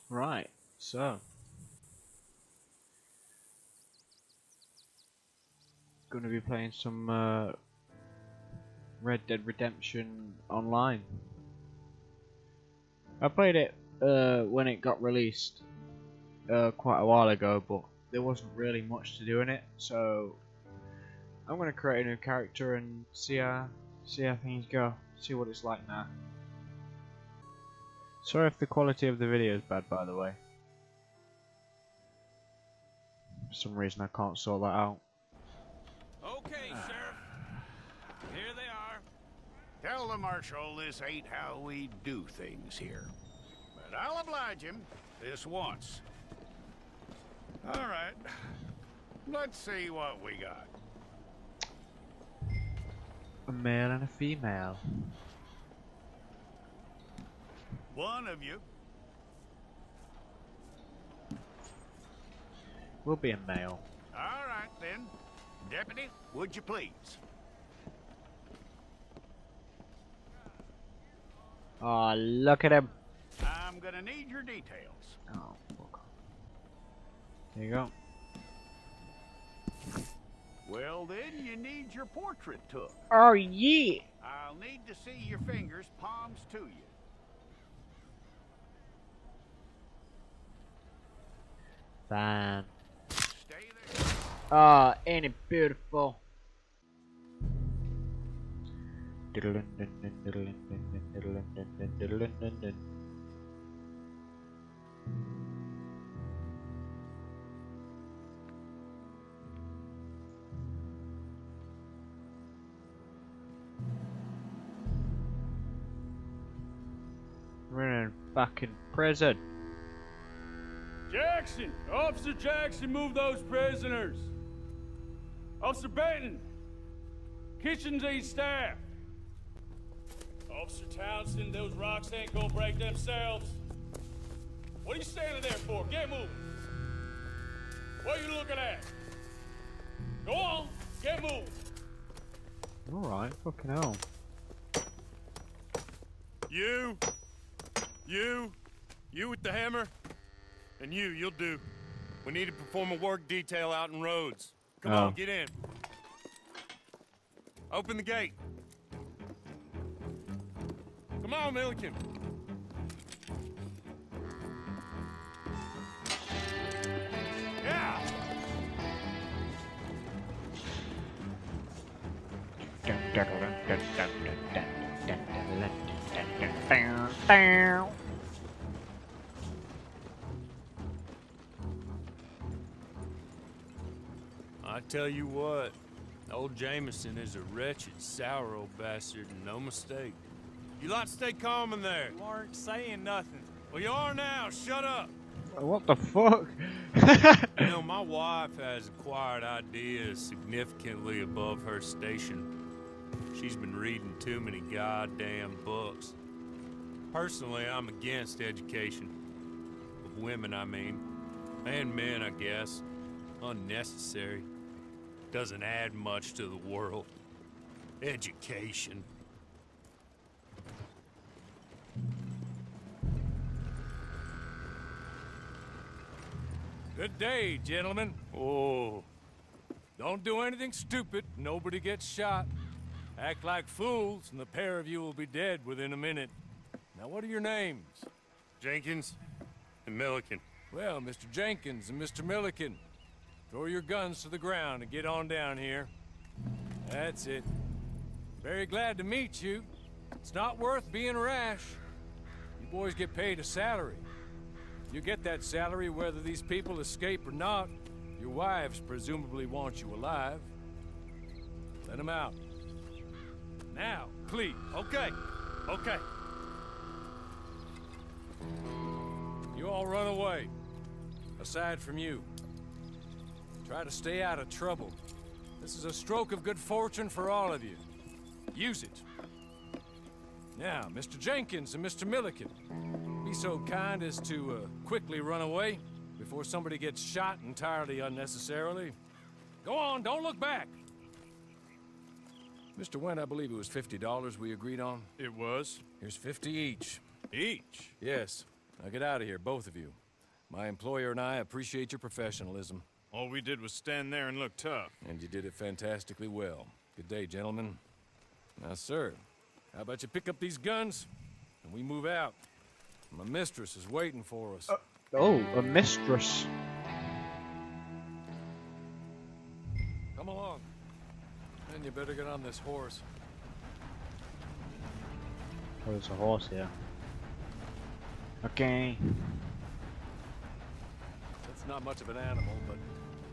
Right, so gonna be playing some Red Dead Redemption Online. I played it when it got released quite a while ago, but there wasn't really much to do in it, so I'm gonna create a new character and see how things go. See what it's like now. Sorry if the quality of the video is bad, by the way. For some reason I can't sort that out. Okay, Sheriff. Here they are. Tell the Marshal this ain't how we do things here. But I'll oblige him this once. All right. Let's see what we got. A male and a female. One of you. Will be a male. All right, then. Deputy, would you please? Oh, look at him. I'm gonna need your details. Oh, fuck. There you go. Well, then you need your portrait took. Oh, yeah. I'll need to see your fingers, palms to you. Fine. Stay there. Ah, ain't it beautiful? We're back in prison. Jackson! Officer Jackson, move those prisoners. Officer Benton! Kitchens ain't staffed. Officer Townsend, those rocks ain't gonna break themselves. What are you standing there for? Get moving. What are you looking at? Go on, get moving. Alright, fucking hell. You with the hammer? And you'll do. We need to perform a work detail out in Rhodes. Come on, get in. Open the gate. Come on, Milliken. Yeah! I tell you what, old Jameson is a wretched, sour old bastard, and no mistake. You lot stay calm in there. You aren't saying nothing. Well, you are now. Shut up. What the fuck? You know, my wife has acquired ideas significantly above her station. She's been reading too many goddamn books. Personally, I'm against education. Of women, I mean. And men, I guess. Unnecessary. Doesn't add much to the world. Education. Good day, gentlemen. Oh. Don't do anything stupid. Nobody gets shot. Act like fools, and the pair of you will be dead within a minute. Now, what are your names? Jenkins and Milliken. Well, Mr. Jenkins and Mr. Milliken, throw your guns to the ground and get on down here. That's it. Very glad to meet you. It's not worth being rash. You boys get paid a salary. You get that salary whether these people escape or not. Your wives presumably want you alive. Let them out. Now, please. Okay. Okay. You all run away. Aside from you. Try to stay out of trouble. This is a stroke of good fortune for all of you. Use it. Now, Mr. Jenkins and Mr. Milliken, be so kind as to quickly run away before somebody gets shot entirely unnecessarily. Go on, don't look back. Mr. Went, I believe it was $50 we agreed on. It was. Here's 50 each. Each? Yes. Now get out of here, both of you. My employer and I appreciate your professionalism. All we did was stand there and look tough. And you did it fantastically well. Good day, gentlemen. Now, sir, how about you pick up these guns and we move out? My mistress is waiting for us. Oh, a mistress. Come along. Then you better get on this horse. Oh, there's a horse here. Okay. It's not much of an animal, but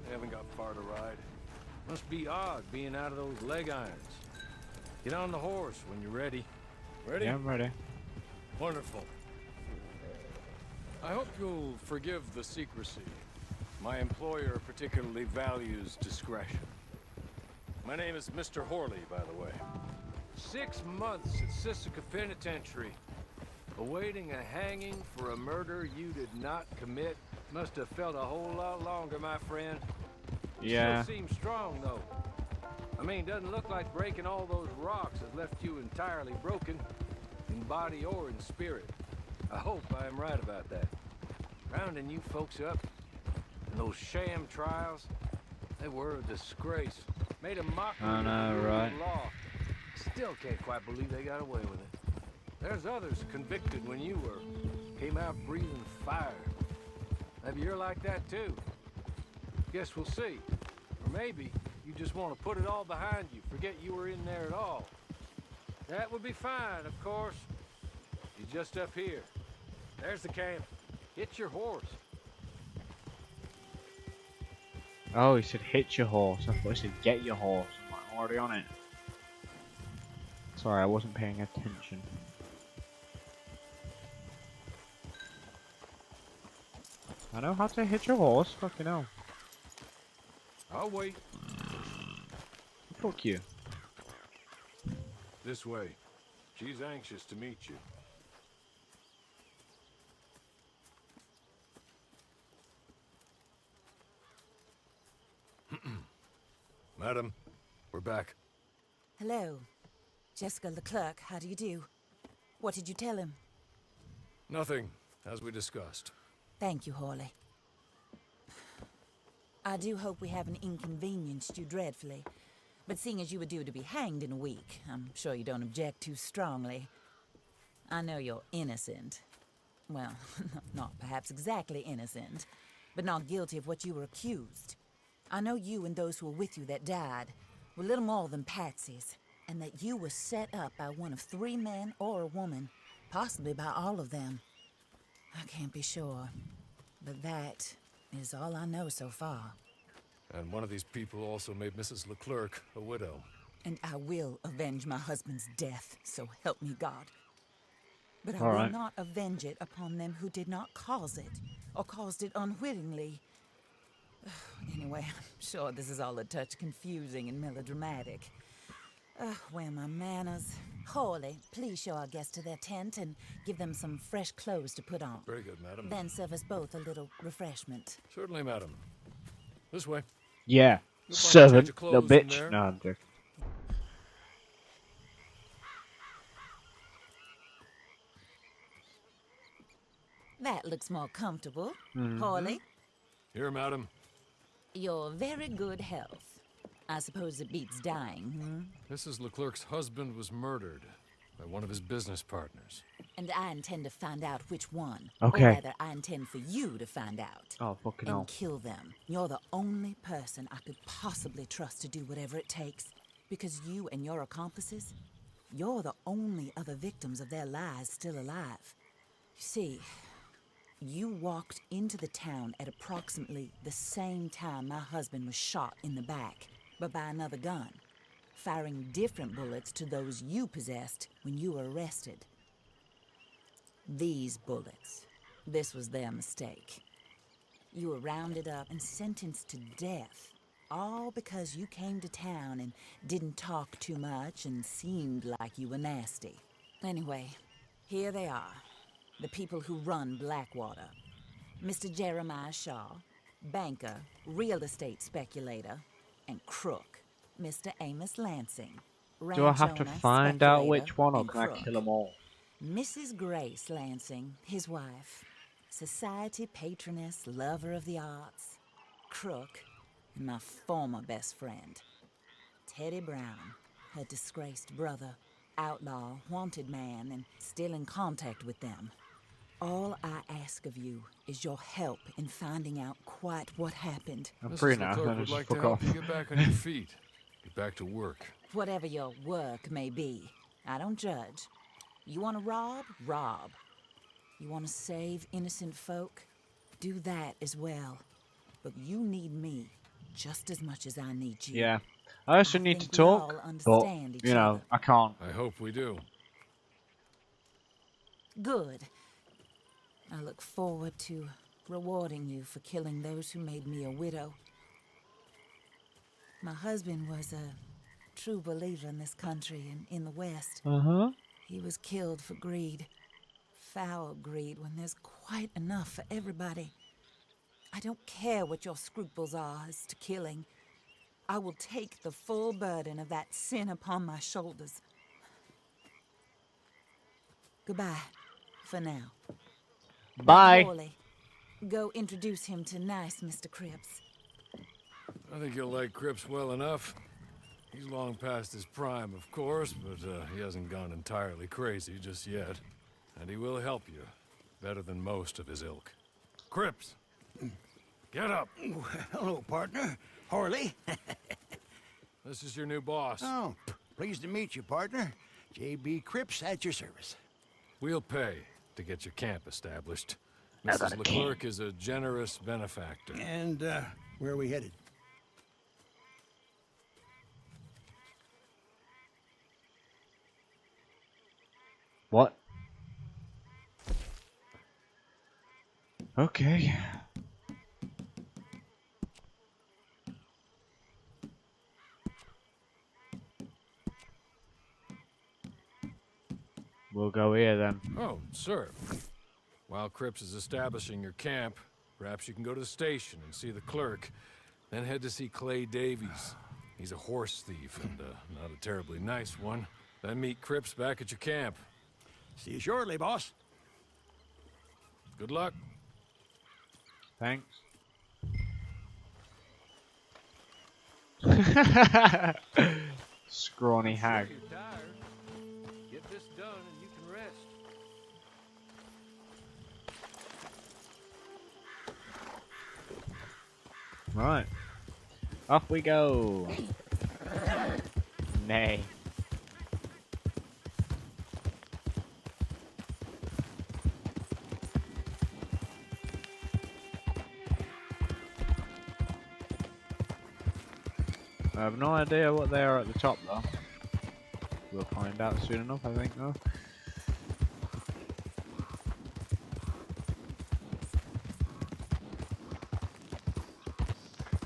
they haven't got far to ride. Must be odd being out of those leg irons. Get on the horse when you're ready. Ready? Yeah, I'm ready. Wonderful. I hope you'll forgive the secrecy. My employer particularly values discretion. My name is Mr. Horley, by the way. 6 months at Sisika Penitentiary, awaiting a hanging for a murder you did not commit. Must have felt a whole lot longer, my friend. Yeah. Still seems strong, though. I mean, doesn't look like breaking all those rocks has left you entirely broken, in body or in spirit. I hope I am right about that. Rounding you folks up, and those sham trials, they were a disgrace. Made a mockery I know, of the right? law. Still can't quite believe they got away with it. There's others convicted when you were. Came out breathing fire. Maybe you're like that too. Guess we'll see. Or maybe you just want to put it all behind you, forget you were in there at all. That would be fine, of course. You're just up here. There's the camp. Hit your horse. Oh, he said hit your horse. I thought he said get your horse. I'm like, already on it. Sorry, I wasn't paying attention. I know how to hit your horse. Fucking hell. I'll wait. Fuck you. This way. She's anxious to meet you. Madam, we're back. Hello. Jessica Leclerc, how do you do? What did you tell him? Nothing, as we discussed. Thank you, Horley. I do hope we haven't inconvenienced you dreadfully. But seeing as you were due to be hanged in a week, I'm sure you don't object too strongly. I know you're innocent. Well, not perhaps exactly innocent, but not guilty of what you were accused. I know you and those who were with you that died were little more than patsies, and that you were set up by one of 3 men or a woman, possibly by all of them. I can't be sure, but that is all I know so far. And one of these people also made Mrs. Leclerc a widow. And I will avenge my husband's death, so help me God. But I All will right. not avenge it upon them who did not cause it, or caused it unwittingly. Anyway, I'm sure this is all a touch confusing and melodramatic. Where are my manners? Horley, please show our guests to their tent and give them some fresh clothes to put on. Very good, madam. Then serve us both a little refreshment. Certainly, madam. This way. Yeah. You'll find a Servant. change of The clothes in bitch. there. No, I'm joking. That looks more comfortable. Horley, Here, madam. your very good health. I suppose it beats dying, Mrs. Leclerc's husband was murdered by one of his business partners. And I intend to find out which one. Okay. Or rather, I intend for you to find out. Oh, fucking And hell. kill them. You're the only person I could possibly trust to do whatever it takes. Because you and your accomplices, you're the only other victims of their lies still alive. You see, you walked into the town at approximately the same time my husband was shot in the back, but by another gun, firing different bullets to those you possessed when you were arrested. These bullets, this was their mistake. You were rounded up and sentenced to death, all because you came to town and didn't talk too much and seemed like you were nasty. Anyway, here they are, the people who run Blackwater. Mr. Jeremiah Shaw, banker, real estate speculator, and crook, Mr. Amos Lansing. Do I have to ranch owner, find out speculator, which one, or and can I crook. kill them all? Mrs. Grace Lansing, his wife, society patroness, lover of the arts, crook, and my former best friend. Teddy Brown, her disgraced brother, outlaw, wanted man, and still in contact with them. All I ask of you is your help in finding out quite what happened. I'm free Mrs. now. Leclerc Then would just like to fuck help off. you get back on your feet. Get back to work. Whatever your work may be, I don't judge. You want to rob? Rob. You want to save innocent folk? Do that as well. But you need me just as much as I need you. Yeah. I also I need to think we all talk, but understand each you know, other. I can't. I hope we do. Good. I look forward to rewarding you for killing those who made me a widow. My husband was a true believer in this country and in the West. He was killed for greed. Foul greed when there's quite enough for everybody. I don't care what your scruples are as to killing. I will take the full burden of that sin upon my shoulders. Goodbye, for now. Bye. Horley, go introduce him to nice Mr. Cripps. I think you'll like Cripps well enough. He's long past his prime, of course, but he hasn't gone entirely crazy just yet. And he will help you, better than most of his ilk. Cripps, get up. Hello, partner. Horley. This is your new boss. Oh, pleased to meet you, partner. J.B. Cripps at your service. We'll pay to get your camp established. Mrs. Leclerc is a generous benefactor. And, where are we headed? What? Okay. We'll go here then. Oh, sir. While Cripps is establishing your camp, perhaps you can go to the station and see the clerk, then head to see Clay Davies. He's a horse thief and not a terribly nice one. Then meet Cripps back at your camp. See you shortly, boss. Good luck. Thanks. Scrawny hag. You're tired. Get this done and you can rest. Right. Off we go. Nay. I have no idea what they are at the top though. We'll find out soon enough, I think, though.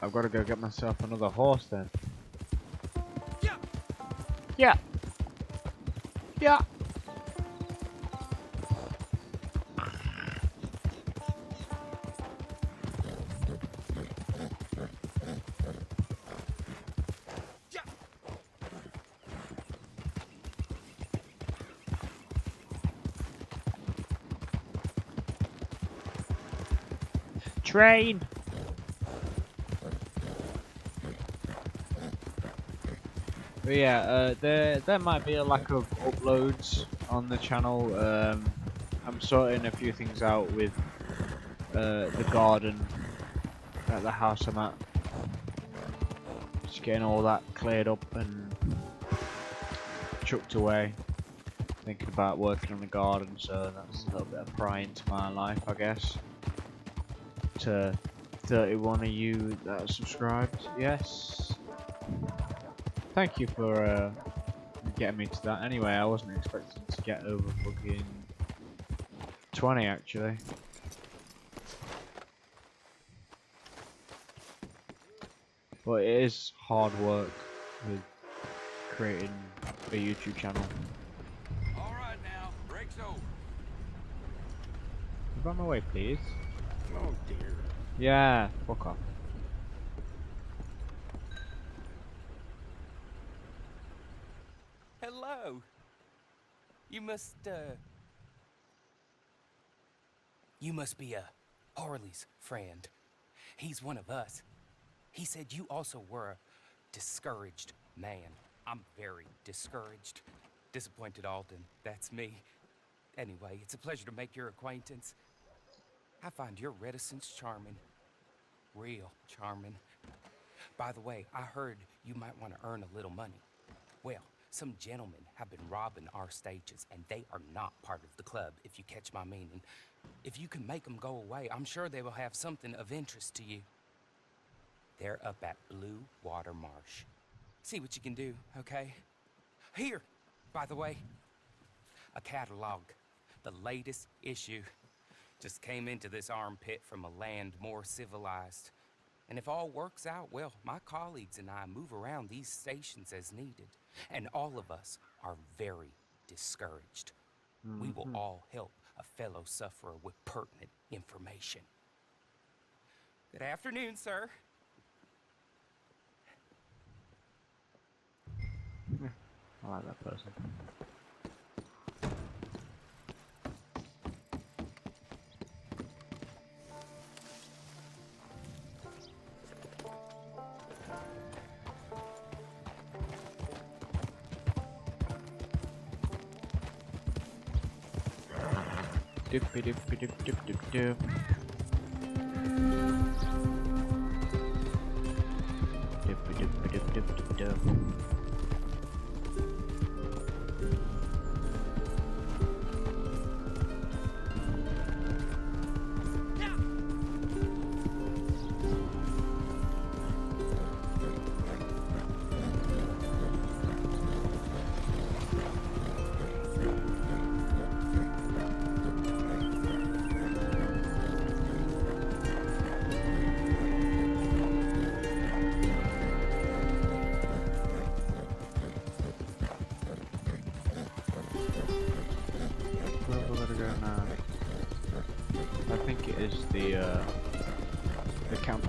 I've got to go get myself another horse then. Yeah. Yeah. Yeah. Train. But yeah, there might be a lack of uploads on the channel. I'm sorting a few things out with the garden at the house I'm at. Just getting all that cleared up and chucked away. Thinking about working on the garden, so that's a little bit of pry into my life, I guess. To 31 of you that are subscribed, yes. Thank you for getting me to that. Anyway, I wasn't expecting to get over fucking 20 actually. But it is hard work with creating a YouTube channel. All right now, break's over. Move out my way, please. Oh, dear. Yeah, fuck off. Hello. You must, You must be Harley's friend. He's one of us. He said you also were a discouraged man. I'm very discouraged. Disappointed Alden, that's me. Anyway, it's a pleasure to make your acquaintance. I find your reticence charming. Real charming. By the way, I heard you might want to earn a little money. Well, some gentlemen have been robbing our stages, and they are not part of the club, if you catch my meaning. If you can make them go away, I'm sure they will have something of interest to you. They're up at Blue Water Marsh. See what you can do, okay? Here, by the way, a catalog. The latest issue. Just came into this armpit from a land more civilized. And if all works out, well, my colleagues and I move around these stations as needed. And all of us are very discouraged. We will all help a fellow sufferer with pertinent information. Good afternoon, sir. I like that person. Dippy dippy dip dip dip dip. Dippy dippy dip dip dip dip. I think it is the camp.